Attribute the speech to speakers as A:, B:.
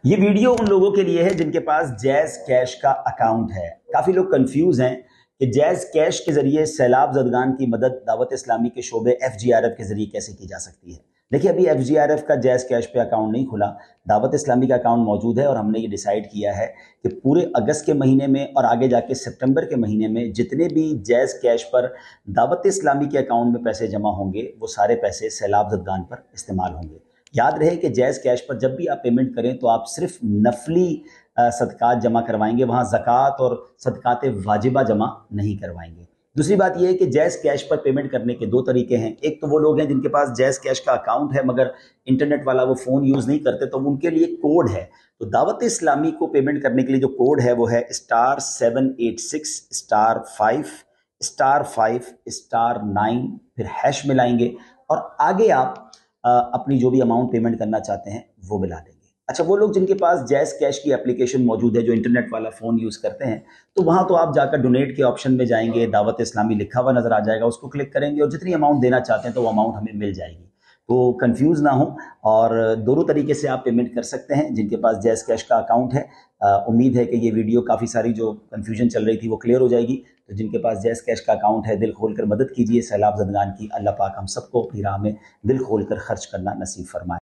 A: یہ ویڈیو ان لوگوں کے لیے ہے جن کے پاس جیز کیش کا اکاؤنٹ ہے۔ کافی لوگ کنفیوز ہیں کہ جیز کیش کے ذریعے سیلاب زدگان کی مدد دعوت اسلامی کے شعبے FGRF کے ذریعے کیسے کی جا سکتی ہے۔ دیکھیے ابھی FGRF کا جیز کیش پہ اکاؤنٹ نہیں کھلا، دعوت اسلامی کا اکاؤنٹ موجود ہے اور ہم نے یہ ڈیسائیڈ کیا ہے کہ پورے اگست کے مہینے میں اور آگے جا کے سپٹمبر کے مہینے میں جتنے بھی جیز کیش پر دعوت اسلامی کے اکاؤنٹ میں پیسے جمع ہوں گے وہ سارے پیسے سیلاب زدگان پر استعمال ہوں گے۔ یاد رہے کہ جیز کیش پر جب بھی آپ پیمنٹ کریں تو آپ صرف نفلی صدقات جمع کروائیں گے، وہاں زکوٰۃ اور صدقات واجبہ جمع نہیں کروائیں گے۔ دوسری بات یہ ہے کہ جیز کیش پر پیمنٹ کرنے کے دو طریقے ہیں۔ ایک تو وہ لوگ ہیں جن کے پاس جیز کیش کا اکاؤنٹ ہے مگر انٹرنیٹ والا وہ فون یوز نہیں کرتے، تو ان کے لیے کوڈ ہے۔ تو دعوت اسلامی کو پیمنٹ کرنے کے لیے جو کوڈ ہے وہ ہے *786*5*5*9 پھر ہیش ملائیں گے اور آگے آپ اپنی جو بھی اماؤنٹ پیمنٹ کرنا چاہتے ہیں وہ ملا دیں گے۔ اچھا، وہ لوگ جن کے پاس جیز کیش کی اپلیکیشن موجود ہے، جو انٹرنیٹ والا فون یوز کرتے ہیں، تو وہاں تو آپ جا کر ڈونیٹ کے آپشن میں جائیں گے، دعوت اسلامی لکھا ہوا نظر آ جائے گا، اس کو کلک کریں گے اور جتنی اماؤنٹ دینا چاہتے ہیں تو وہ اماؤنٹ ہمیں مل جائے گی۔ تو کنفیوز نہ ہوں، اور دونوں طریقے سے آپ پیمنٹ کر سکتے ہیں جن کے پاس جیز کیش کا اکاؤنٹ ہے۔ امید ہے کہ یہ ویڈیو کافی ساری جو کنفیوژن چل رہی تھی وہ کلیئر ہو جائے گی۔ تو جن کے پاس جیز کیش کا اکاؤنٹ ہے دل کھول کر مدد کیجیے سیلاب زدگان کی۔ اللہ پاک ہم سب کو اپنی راہ میں دل کھول کر خرچ کرنا نصیب فرمائے۔